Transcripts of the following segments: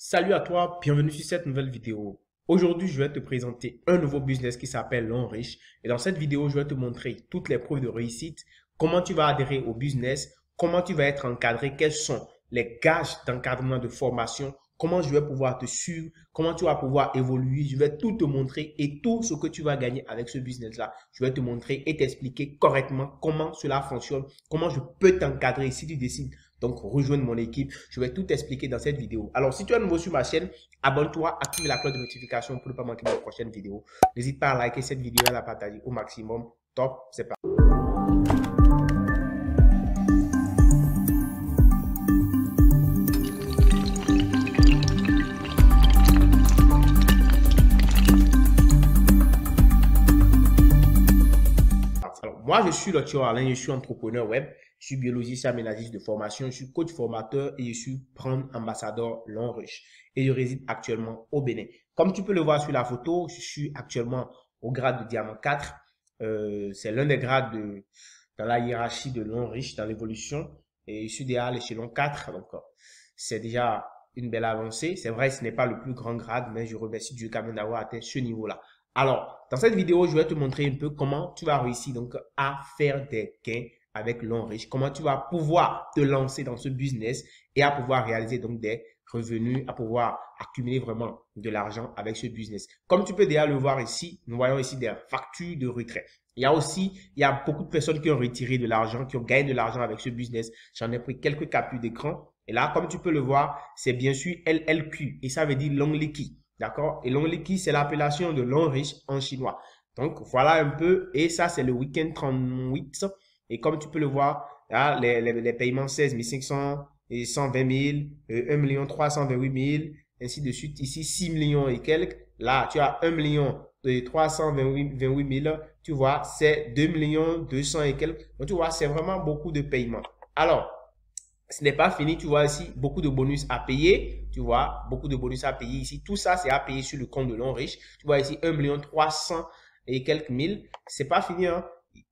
Salut à toi, bienvenue sur cette nouvelle vidéo. Aujourd'hui, je vais te présenter un nouveau business qui s'appelle L'Enriche. Et dans cette vidéo, je vais te montrer toutes les preuves de réussite, comment tu vas adhérer au business, comment tu vas être encadré, quels sont les gages d'encadrement de formation, comment je vais pouvoir te suivre, comment tu vas pouvoir évoluer. Je vais tout te montrer et tout ce que tu vas gagner avec ce business-là. Je vais te montrer et t'expliquer correctement comment cela fonctionne, comment je peux t'encadrer si tu décides donc rejoindre mon équipe. Je vais tout expliquer dans cette vidéo. Alors, si tu es nouveau sur ma chaîne, abonne-toi, active la cloche de notification pour ne pas manquer mes prochaines vidéos. N'hésite pas à liker cette vidéo et à la partager au maximum. Top, c'est parti. Alors, moi, je suis Lotio Alain, je suis entrepreneur web, je suis biologiste et aménagiste de formation, je suis coach formateur et je suis brand ambassadeur L'Enriche. Et je réside actuellement au Bénin. Comme tu peux le voir sur la photo, je suis actuellement au grade de diamant 4. C'est l'un des grades dans la hiérarchie de L'Enriche, dans l'évolution. Et je suis déjà à l'échelon 4. Donc, c'est déjà une belle avancée. C'est vrai, ce n'est pas le plus grand grade, mais je remercie Dieu quand même d'avoir atteint ce niveau-là. Alors, dans cette vidéo, je vais te montrer un peu comment tu vas réussir donc à faire des gains avec L'Enriche, comment tu vas pouvoir te lancer dans ce business et à pouvoir réaliser donc des revenus, à pouvoir accumuler vraiment de l'argent avec ce business. Comme tu peux déjà le voir ici, nous voyons ici des factures de retrait. Il y a beaucoup de personnes qui ont retiré de l'argent, qui ont gagné de l'argent avec ce business. J'en ai pris quelques captures d'écran. Et là, comme tu peux le voir, c'est bien sûr LLQ et ça veut dire Long Liquid. D'accord? Et Long Liquid, c'est l'appellation de L'Enriche en chinois. Donc, voilà un peu. Et ça, c'est le week-end 38. Et comme tu peux le voir, là, les paiements 16 500 et 120 000, 1 328 000, ainsi de suite. Ici, 6 millions et quelques. Là, tu as 1 328 000. Tu vois, c'est 2 200 et quelques. Donc, tu vois, c'est vraiment beaucoup de paiements. Alors, ce n'est pas fini, tu vois ici, beaucoup de bonus à payer, tu vois, beaucoup de bonus à payer ici. Tout ça, c'est à payer sur le compte de L'Enriche. Tu vois ici, 1 300 et quelques mille. C'est pas fini, hein.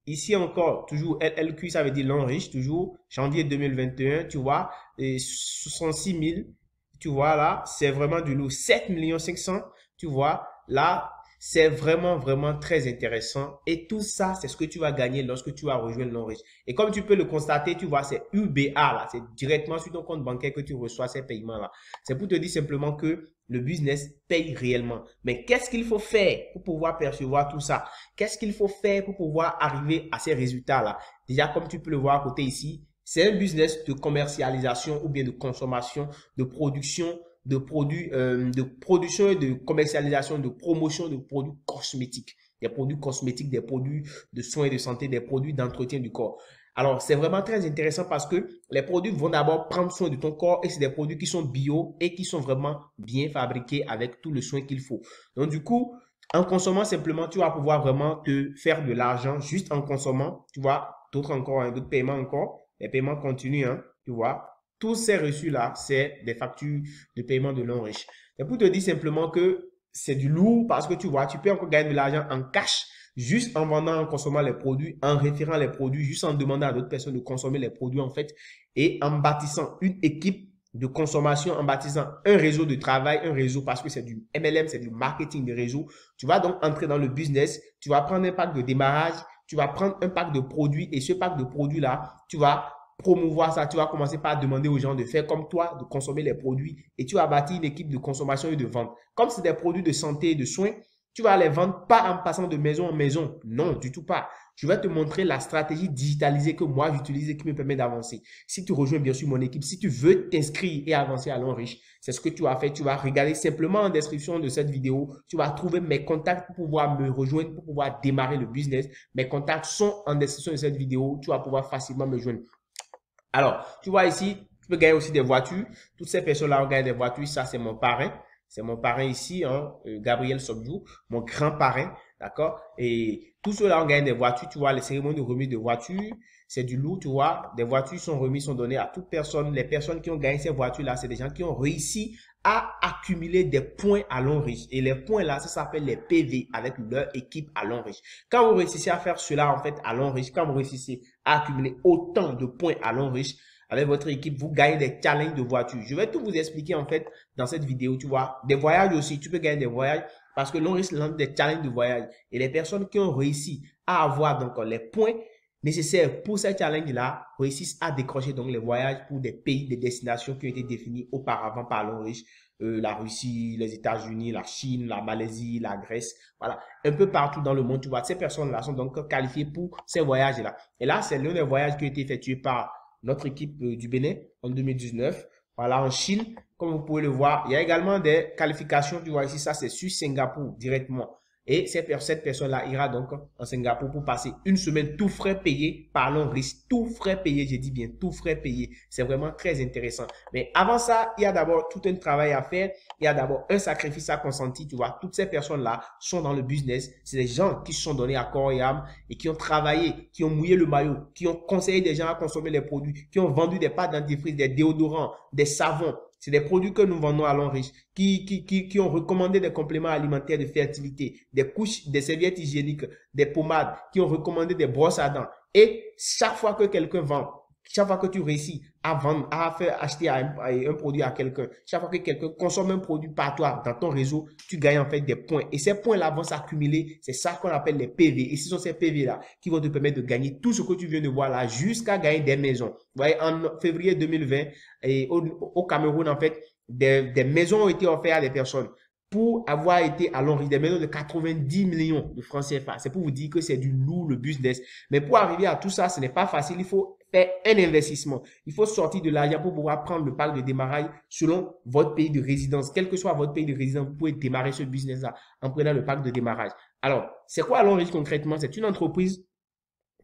Ici encore, toujours LLQ, ça veut dire L'Enriche, toujours janvier 2021, tu vois, et 66 000, tu vois là, c'est vraiment du lourd. 7 500 000, tu vois, là, c'est vraiment très intéressant. Et tout ça, c'est ce que tu vas gagner lorsque tu vas rejoindre L'Enriche. Et comme tu peux le constater, tu vois, c'est UBA là. C'est directement sur ton compte bancaire que tu reçois ces paiements-là. C'est pour te dire simplement que le business paye réellement. Mais qu'est-ce qu'il faut faire pour pouvoir percevoir tout ça? Qu'est-ce qu'il faut faire pour pouvoir arriver à ces résultats-là? Déjà, comme tu peux le voir à côté ici, c'est un business de commercialisation ou bien de consommation, de production de produits, de production et de commercialisation, de promotion de produits cosmétiques. Des produits cosmétiques, des produits de soins et de santé, des produits d'entretien du corps. Alors, c'est vraiment très intéressant parce que les produits vont d'abord prendre soin de ton corps et c'est des produits qui sont bio et qui sont vraiment bien fabriqués avec tout le soin qu'il faut. Donc, du coup, en consommant simplement, tu vas pouvoir vraiment te faire de l'argent juste en consommant. Tu vois, d'autres encore, hein, d'autres paiements encore. Les paiements continuent, hein, tu vois. Tous ces reçus-là, c'est des factures de paiement de L'Enriche. C'est pour te dire simplement que c'est du lourd parce que tu vois, tu peux encore gagner de l'argent en cash juste en vendant, en consommant les produits, en référant les produits, juste en demandant à d'autres personnes de consommer les produits en fait et en bâtissant une équipe de consommation, en bâtissant un réseau de travail, un réseau parce que c'est du MLM, c'est du marketing de réseau. Tu vas donc entrer dans le business, tu vas prendre un pack de démarrage, tu vas prendre un pack de produits et ce pack de produits-là, tu vas promouvoir ça, tu vas commencer par demander aux gens de faire comme toi, de consommer les produits et tu vas bâtir une équipe de consommation et de vente. Comme c'est des produits de santé et de soins, tu vas les vendre pas en passant de maison en maison. Non, du tout pas. Je vais te montrer la stratégie digitalisée que moi j'utilise et qui me permet d'avancer. Si tu rejoins bien sûr mon équipe, si tu veux t'inscrire et avancer à L'Enriche, c'est ce que tu vas faire. Tu vas regarder simplement en description de cette vidéo. Tu vas trouver mes contacts pour pouvoir me rejoindre, pour pouvoir démarrer le business. Mes contacts sont en description de cette vidéo. Tu vas pouvoir facilement me joindre. Alors, tu vois ici, tu peux gagner aussi des voitures. Toutes ces personnes-là ont gagné des voitures. Ça, c'est mon parrain. C'est mon parrain ici, hein, Gabriel Sobjou, mon grand parrain, d'accord? Et tous ceux-là ont gagné des voitures. Tu vois, les cérémonies de remise de voitures, c'est du lourd, tu vois. Des voitures sont remises, sont données à toute personne. Les personnes qui ont gagné ces voitures-là, c'est des gens qui ont réussi à accumuler des points à L'Enriche. Et les points-là, ça s'appelle les PV avec leur équipe à L'Enriche. Quand vous réussissez à faire cela, en fait, à L'Enriche, quand vous réussissez à accumuler autant de points à L'Enriche, avec votre équipe, vous gagnez des challenges de voiture. Je vais tout vous expliquer en fait dans cette vidéo, tu vois. Des voyages aussi, tu peux gagner des voyages parce que l'on risque des challenges de voyage. Et les personnes qui ont réussi à avoir donc les points nécessaires pour ces challenges-là réussissent à décrocher donc les voyages pour des pays, des destinations qui ont été définies auparavant par l'on riche. La Russie, les États-Unis, la Chine, la Malaisie, la Grèce, voilà, un peu partout dans le monde, tu vois, ces personnes-là sont donc qualifiées pour ces voyages-là. Et là, c'est l'un des voyages qui a été effectué par notre équipe du Bénin en 2019, voilà, en Chine, comme vous pouvez le voir. Il y a également des qualifications, tu vois ici, ça c'est sur Singapour directement. Et cette personne-là ira donc en Singapour pour passer une semaine tout frais payé par l'on risque, tout frais payé, j'ai dit bien tout frais payé. C'est vraiment très intéressant. Mais avant ça, il y a d'abord tout un travail à faire. Il y a d'abord un sacrifice à consentir. Tu vois, toutes ces personnes-là sont dans le business. C'est des gens qui se sont donnés à corps et âme et qui ont travaillé, qui ont mouillé le maillot, qui ont conseillé des gens à consommer les produits, qui ont vendu des pâtes dentifrice, des déodorants, des savons. C'est des produits que nous vendons à l'on riche, qui ont recommandé des compléments alimentaires de fertilité, des couches, des serviettes hygiéniques, des pommades, qui ont recommandé des brosses à dents. Et chaque fois que quelqu'un vend, chaque fois que tu réussis à vendre, à faire acheter un produit à quelqu'un, chaque fois que quelqu'un consomme un produit par toi dans ton réseau, tu gagnes en fait des points. Et ces points-là vont s'accumuler. C'est ça qu'on appelle les PV. Et ce sont ces PV-là qui vont te permettre de gagner tout ce que tu viens de voir là jusqu'à gagner des maisons. Vous voyez, en février 2020, et au Cameroun, en fait, des maisons ont été offertes à des personnes pour avoir été à l'origine des maisons de 90 millions de francs CFA. C'est pour vous dire que c'est du lourd le business. Mais pour arriver à tout ça, ce n'est pas facile. Il faut faire un investissement. Il faut sortir de l'argent pour pouvoir prendre le pack de démarrage selon votre pays de résidence. Quel que soit votre pays de résidence, vous pouvez démarrer ce business-là en prenant le pack de démarrage. Alors, c'est quoi Allonriche concrètement? C'est une entreprise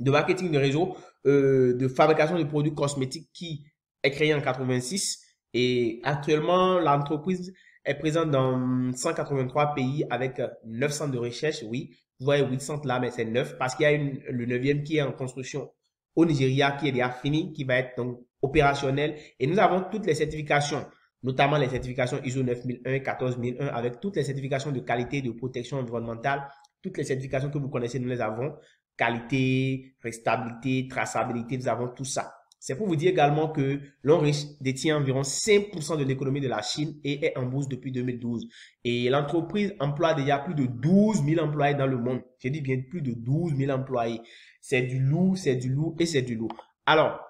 de marketing de réseau, de fabrication de produits cosmétiques qui est créée en 86. Et actuellement, l'entreprise est présente dans 183 pays avec 9 centres de recherche. Oui, vous voyez 8 centres là, mais c'est 9 parce qu'il y a le 9e qui est en construction au Nigeria, qui est déjà fini, qui va être donc opérationnel. Et nous avons toutes les certifications, notamment les certifications ISO 9001, 14001, avec toutes les certifications de qualité et de protection environnementale. Toutes les certifications que vous connaissez, nous les avons. Qualité, restabilité, traçabilité, nous avons tout ça. C'est pour vous dire également que l'Onriche détient environ 5% de l'économie de la Chine et est en bourse depuis 2012. Et l'entreprise emploie déjà plus de 12 000 employés dans le monde. Je dis bien plus de 12 000 employés. C'est du lourd, c'est du lourd et c'est du lourd. Alors,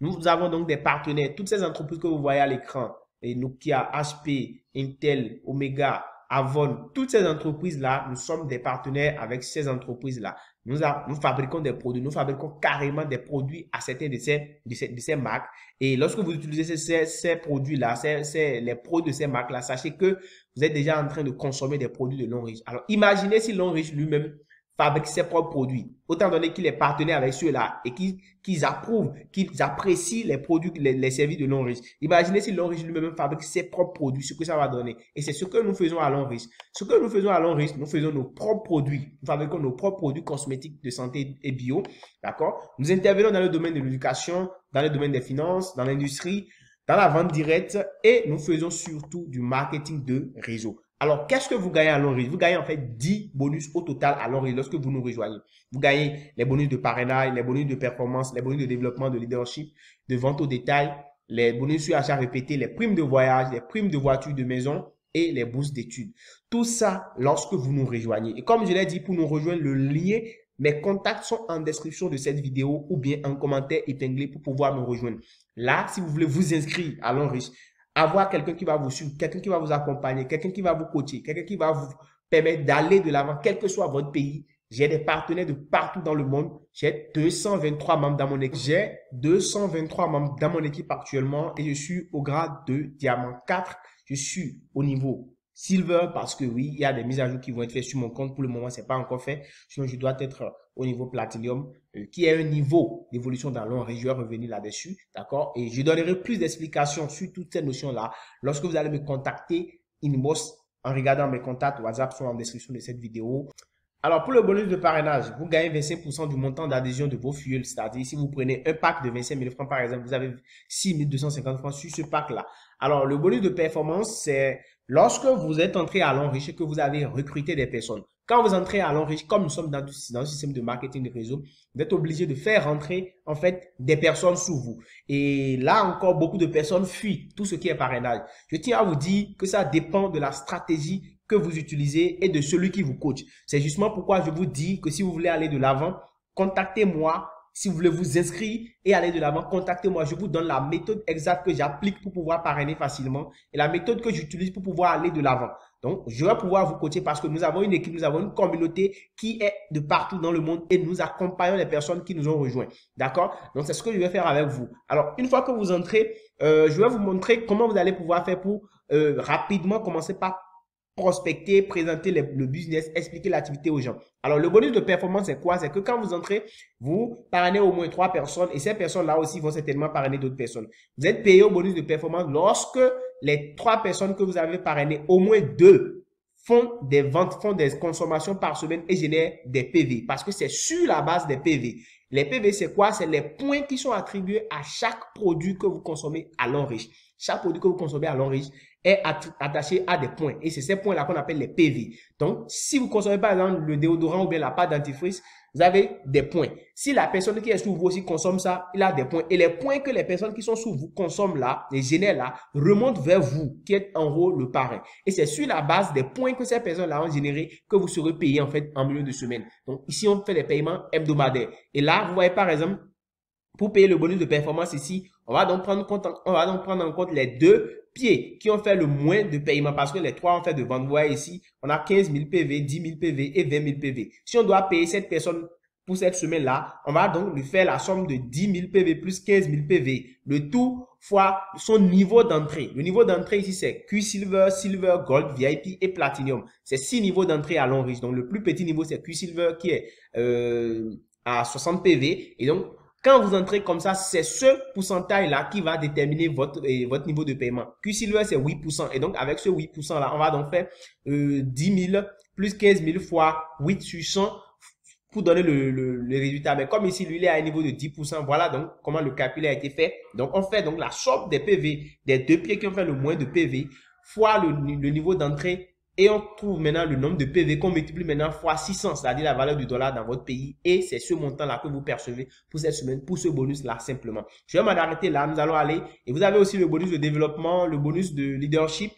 nous avons donc des partenaires. Toutes ces entreprises que vous voyez à l'écran, Nokia, HP, Intel, Omega, Avon, toutes ces entreprises-là, nous sommes des partenaires avec ces entreprises-là. Nous fabriquons des produits, nous fabriquons carrément des produits à certains de ces marques. Et lorsque vous utilisez ces produits-là, les produits de ces marques-là, sachez que vous êtes déjà en train de consommer des produits de l'Onriche. Alors, imaginez si l'Onriche lui-même fabrique ses propres produits, autant donné qu'il est partenaire avec ceux-là et qu'ils approuvent, qu'ils apprécient les produits, les services de l'Onriche. Imaginez si l'Onriche lui-même fabrique ses propres produits, ce que ça va donner. Et c'est ce que nous faisons à l'Onriche. Ce que nous faisons à l'Onriche, nous faisons nos propres produits. Nous fabriquons nos propres produits cosmétiques de santé et bio. D'accord? Nous intervenons dans le domaine de l'éducation, dans le domaine des finances, dans l'industrie, dans la vente directe et nous faisons surtout du marketing de réseau. Alors, qu'est-ce que vous gagnez à l'Onriche? Vous gagnez en fait 10 bonus au total à l'Onriche lorsque vous nous rejoignez. Vous gagnez les bonus de parrainage, les bonus de performance, les bonus de développement, de leadership, de vente au détail, les bonus sur achat répété, les primes de voyage, les primes de voiture, de maison et les bourses d'études. Tout ça lorsque vous nous rejoignez. Et comme je l'ai dit, pour nous rejoindre, le lien, mes contacts sont en description de cette vidéo ou bien en commentaire épinglé pour pouvoir me rejoindre. Là, si vous voulez vous inscrire à l'Onriche, avoir quelqu'un qui va vous suivre, quelqu'un qui va vous accompagner, quelqu'un qui va vous coacher, quelqu'un qui va vous permettre d'aller de l'avant, quel que soit votre pays. J'ai des partenaires de partout dans le monde. J'ai 223 membres dans mon équipe. J'ai 223 membres dans mon équipe actuellement et je suis au grade de diamant 4. Je suis au niveau Silver parce que oui, il y a des mises à jour qui vont être faites sur mon compte. Pour le moment, c'est pas encore fait. Sinon, je dois être au niveau Platinum, qui est un niveau d'évolution dans l'Onriche. Je vais revenir là-dessus, d'accord? Et je donnerai plus d'explications sur toutes ces notions-là lorsque vous allez me contacter inbox en regardant mes contacts WhatsApp sont en description de cette vidéo. Alors, pour le bonus de parrainage, vous gagnez 25% du montant d'adhésion de vos fuels. C'est-à-dire, si vous prenez un pack de 25 000 francs, par exemple, vous avez 6 250 francs sur ce pack-là. Alors, le bonus de performance, c'est lorsque vous êtes entré à l'Onriche et que vous avez recruté des personnes. Quand vous entrez à l'enrichissement, comme nous sommes dans le système de marketing de réseau, vous êtes obligé de faire rentrer en fait des personnes sous vous. Et là encore, beaucoup de personnes fuient tout ce qui est parrainage. Je tiens à vous dire que ça dépend de la stratégie que vous utilisez et de celui qui vous coach. C'est justement pourquoi je vous dis que si vous voulez aller de l'avant, contactez-moi. Si vous voulez vous inscrire et aller de l'avant, contactez-moi. Je vous donne la méthode exacte que j'applique pour pouvoir parrainer facilement et la méthode que j'utilise pour pouvoir aller de l'avant. Donc, je vais pouvoir vous coacher parce que nous avons une équipe, nous avons une communauté qui est de partout dans le monde et nous accompagnons les personnes qui nous ont rejoints. D'accord? Donc, c'est ce que je vais faire avec vous. Alors, une fois que vous entrez, je vais vous montrer comment vous allez pouvoir faire pour rapidement commencer par prospecter, présenter le business, expliquer l'activité aux gens. Alors, le bonus de performance, c'est quoi? C'est que quand vous entrez, vous parrainez au moins 3 personnes et ces personnes-là aussi vont certainement parrainer d'autres personnes. Vous êtes payé au bonus de performance lorsque les 3 personnes que vous avez parrainées, au moins 2, font des ventes, font des consommations par semaine et génèrent des PV. Parce que c'est sur la base des PV. Les PV, c'est quoi? C'est les points qui sont attribués à chaque produit que vous consommez à l'enrichissement. Chaque produit que vous consommez à l'enrichissement est attaché à des points. Et c'est ces points-là qu'on appelle les PV. Donc, si vous consommez par exemple le déodorant ou bien la pâte dentifrice, vous avez des points. Si la personne qui est sous vous aussi consomme ça, il a des points. Et les points que les personnes qui sont sous vous consomment là, les génèrent là, remontent vers vous, qui êtes en haut le parrain. Et c'est sur la base des points que ces personnes-là ont générés que vous serez payé en fait en milieu de semaine. Donc, ici, on fait des paiements hebdomadaires. Et là, vous voyez par exemple, pour payer le bonus de performance ici, on va donc prendre en compte les 2 pieds qui ont fait le moins de paiement parce que les 3 ont fait de vente. Vous voyez ici, on a 15 000 PV, 10 000 PV et 20 000 PV. Si on doit payer cette personne pour cette semaine-là, on va donc lui faire la somme de 10 000 PV plus 15 000 PV. Le tout fois son niveau d'entrée. Le niveau d'entrée ici, c'est Q-Silver, Silver, Gold, VIP et Platinum. C'est 6 niveaux d'entrée à l'enrichissement. Donc, le plus petit niveau, c'est Q-Silver qui est à 60 PV. Et donc, quand vous entrez comme ça, c'est ce pourcentage-là qui va déterminer votre niveau de paiement. Q-Silver, c'est 8%. Et donc, avec ce 8%-là, on va donc faire 10 000 plus 15 000 fois 8 sur 100 pour donner le résultat. Mais comme ici, lui, il est à un niveau de 10%, voilà donc comment le calcul a été fait. Donc, on fait donc la somme des PV, des 2 pieds qui ont fait le moins de PV, fois le niveau d'entrée. Et on trouve maintenant le nombre de PV qu'on multiplie maintenant fois 600, c'est-à-dire la valeur du dollar dans votre pays. Et c'est ce montant-là que vous percevez pour cette semaine, pour ce bonus-là simplement. Je vais m'en arrêter là, nous allons aller. Et vous avez aussi le bonus de développement, le bonus de leadership,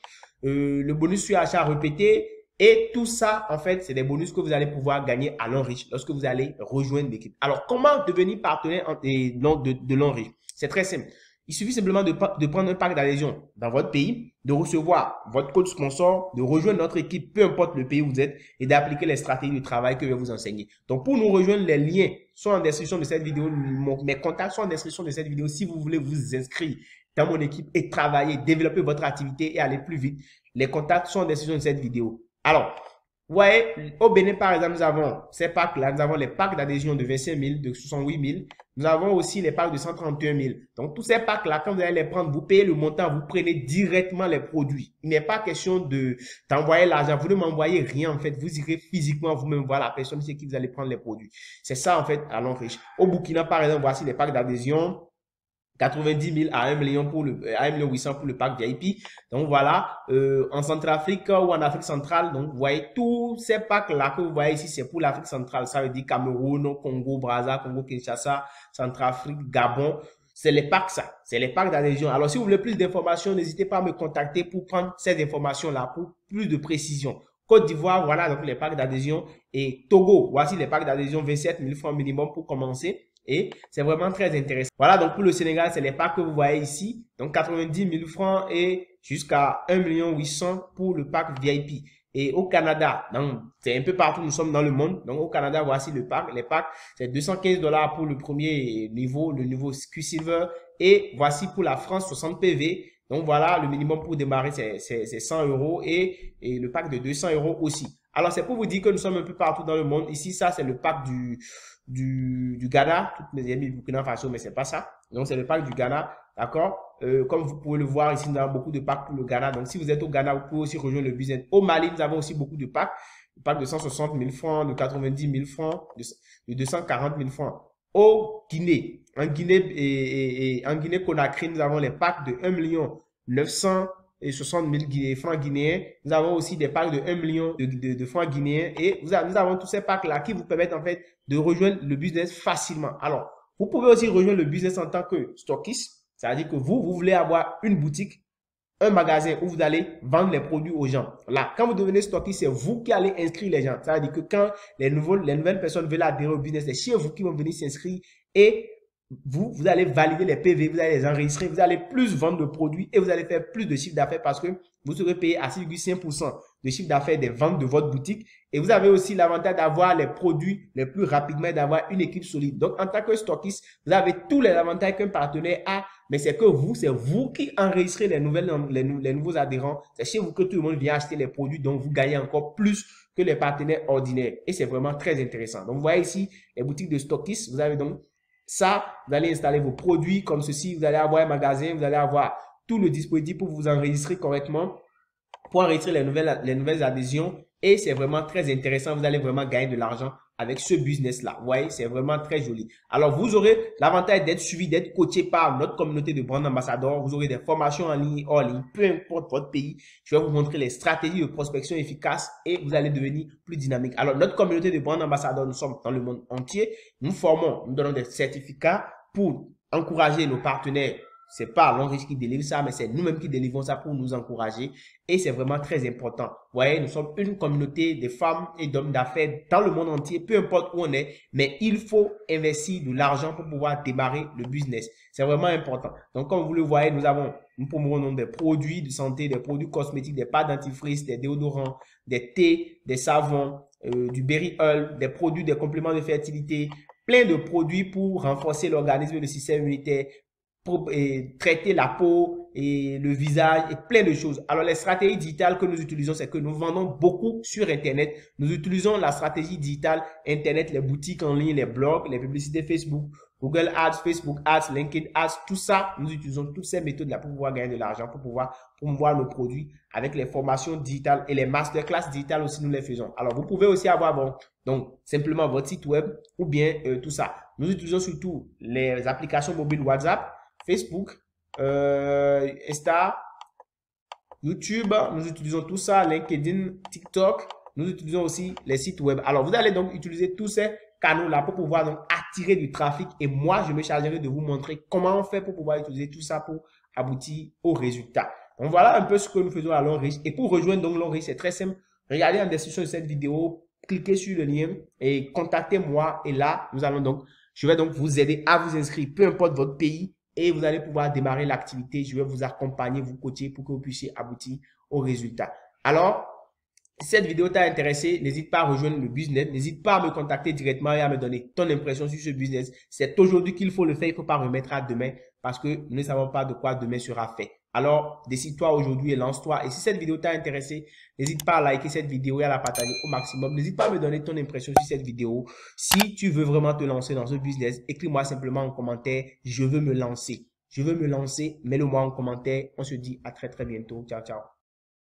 le bonus sur achat répété. Et tout ça, en fait, c'est des bonus que vous allez pouvoir gagner à l'enrichissement lorsque vous allez rejoindre l'équipe. Alors, comment devenir partenaire de l'enrichissement? C'est très simple. Il suffit simplement de prendre un pack d'adhésion dans votre pays, de recevoir votre code sponsor, de rejoindre notre équipe, peu importe le pays où vous êtes, et d'appliquer les stratégies de travail que je vais vous enseigner. Donc, pour nous rejoindre, les liens sont en description de cette vidéo. Mes contacts sont en description de cette vidéo. Si vous voulez vous inscrire dans mon équipe et travailler, développer votre activité et aller plus vite, les contacts sont en description de cette vidéo. Alors, vous voyez, au Bénin, par exemple, nous avons ces packs-là. Nous avons les packs d'adhésion de 25 000, de 68 000. Nous avons aussi les packs de 131 000. Donc, tous ces packs-là, quand vous allez les prendre, vous payez le montant, vous prenez directement les produits. Il n'est pas question d'envoyer l'argent. Vous ne m'envoyez rien, en fait. Vous irez physiquement vous-même voir la personne chez qui vous allez prendre les produits. C'est ça, en fait, à l'enrichissement. Au Burkina, par exemple, voici les packs d'adhésion. 90 000 à 1 million pour à 1 800 000 pour le pack VIP. Donc voilà, en Centrafrique ou en Afrique centrale, donc vous voyez tous ces packs là que vous voyez ici, c'est pour l'Afrique centrale. Ça veut dire Cameroun, Congo, Brazza, Congo, Kinshasa, Centrafrique, Gabon. C'est les packs ça, c'est les packs d'adhésion. Alors si vous voulez plus d'informations, n'hésitez pas à me contacter pour prendre ces informations là pour plus de précision. Côte d'Ivoire, voilà donc les packs d'adhésion. Et Togo, voici les packs d'adhésion 27 000 francs minimum pour commencer. Et c'est vraiment très intéressant. Voilà, donc pour le Sénégal, c'est les packs que vous voyez ici. Donc 90 000 francs et jusqu'à 1 800 000 pour le pack VIP. Et au Canada, c'est un peu partout, nous sommes dans le monde. Donc au Canada, voici le pack. Les packs, c'est 215 $ pour le premier niveau, le niveau Q-Silver. Et voici pour la France, 60 PV. Donc voilà, le minimum pour démarrer, c'est 100 € et le pack de 200 € aussi. Alors c'est pour vous dire que nous sommes un peu partout dans le monde. Ici, ça, c'est le pack du Ghana, toutes mes amis du Burkina Faso, mais c'est pas ça. Donc c'est le pack du Ghana, d'accord. Comme vous pouvez le voir ici, nous avons beaucoup de packs pour le Ghana. Donc si vous êtes au Ghana, vous pouvez aussi rejoindre le business. Au Mali, nous avons aussi beaucoup de packs. Le pack de 160 000 francs, de 90 000 francs, de 240 000 francs. Au Guinée, en Guinée Conakry, nous avons les packs de 1 900 60 000 francs guinéens. Nous avons aussi des packs de 1 million de francs guinéens. Et nous avons tous ces packs-là qui vous permettent en fait de rejoindre le business facilement. Alors, vous pouvez aussi rejoindre le business en tant que stockiste. C'est-à-dire que vous voulez avoir une boutique, un magasin où vous allez vendre les produits aux gens. Là, quand vous devenez stockiste, c'est vous qui allez inscrire les gens. C'est-à-dire que quand les nouvelles personnes veulent adhérer au business, c'est chez vous qui vont venir s'inscrire et vous allez valider les PV, vous allez les enregistrer, vous allez plus vendre de produits et vous allez faire plus de chiffre d'affaires parce que vous serez payé à 6,5% de chiffre d'affaires des ventes de votre boutique. Et vous avez aussi l'avantage d'avoir les produits les plus rapidement, d'avoir une équipe solide. Donc, en tant que stockiste, vous avez tous les avantages qu'un partenaire a, mais c'est vous qui enregistrez les nouveaux adhérents. C'est chez vous que tout le monde vient acheter les produits, donc vous gagnez encore plus que les partenaires ordinaires. Et c'est vraiment très intéressant. Donc, vous voyez ici les boutiques de stockistes. Vous avez donc ça, vous allez installer vos produits comme ceci, vous allez avoir un magasin, vous allez avoir tout le dispositif pour vous enregistrer correctement, pour enregistrer les nouvelles adhésions et c'est vraiment très intéressant, vous allez vraiment gagner de l'argent avec ce business-là. Vous voyez, c'est vraiment très joli. Alors, vous aurez l'avantage d'être suivi, d'être coaché par notre communauté de brand ambassadeurs. Vous aurez des formations en ligne, hors ligne, peu importe votre pays. Je vais vous montrer les stratégies de prospection efficaces et vous allez devenir plus dynamique. Alors, notre communauté de brand ambassadeurs, nous sommes dans le monde entier. Nous formons, nous donnons des certificats pour encourager nos partenaires. C'est pas l'Enriche qui délivre ça, mais c'est nous-mêmes qui délivrons ça pour nous encourager. Et c'est vraiment très important. Vous voyez, nous sommes une communauté de femmes et d'hommes d'affaires dans le monde entier, peu importe où on est, mais il faut investir de l'argent pour pouvoir démarrer le business. C'est vraiment important. Donc, comme vous le voyez, nous promouvons des produits de santé, des produits cosmétiques, des pâtes dentifrice, des déodorants, des thés, des savons, du berry oil, des produits, des compléments de fertilité, plein de produits pour renforcer l'organisme et le système immunitaire, pour traiter la peau et le visage et plein de choses. Alors, les stratégies digitales que nous utilisons, c'est que nous vendons beaucoup sur Internet. Nous utilisons la stratégie digitale Internet, les boutiques en ligne, les blogs, les publicités Facebook, Google Ads, Facebook Ads, LinkedIn Ads, tout ça. Nous utilisons toutes ces méthodes-là pour pouvoir gagner de l'argent, pour pouvoir promouvoir nos produits avec les formations digitales et les masterclass digitales aussi, nous les faisons. Alors, vous pouvez aussi avoir donc simplement votre site web ou bien tout ça. Nous utilisons surtout les applications mobiles WhatsApp, Facebook, Insta, YouTube, nous utilisons tout ça, LinkedIn, TikTok, nous utilisons aussi les sites web. Alors, vous allez donc utiliser tous ces canaux-là pour pouvoir donc attirer du trafic et moi, je me chargerai de vous montrer comment on fait pour pouvoir utiliser tout ça pour aboutir aux résultats. Donc, voilà un peu ce que nous faisons à l'Enriche. Et pour rejoindre donc l'Enriche, c'est très simple. Regardez en description de cette vidéo, cliquez sur le lien et contactez-moi et là, je vais donc vous aider à vous inscrire, peu importe votre pays. Et vous allez pouvoir démarrer l'activité. Je vais vous accompagner, vous coacher pour que vous puissiez aboutir aux résultats. Alors, si cette vidéo t'a intéressé, n'hésite pas à rejoindre le business. N'hésite pas à me contacter directement et à me donner ton impression sur ce business. C'est aujourd'hui qu'il faut le faire. Il ne faut pas remettre à demain parce que nous ne savons pas de quoi demain sera fait. Alors, décide-toi aujourd'hui et lance-toi. Et si cette vidéo t'a intéressé, n'hésite pas à liker cette vidéo et à la partager au maximum. N'hésite pas à me donner ton impression sur cette vidéo. Si tu veux vraiment te lancer dans ce business, écris-moi simplement en commentaire « Je veux me lancer ». Je veux me lancer, mets-le moi en commentaire. On se dit à très très bientôt. Ciao, ciao.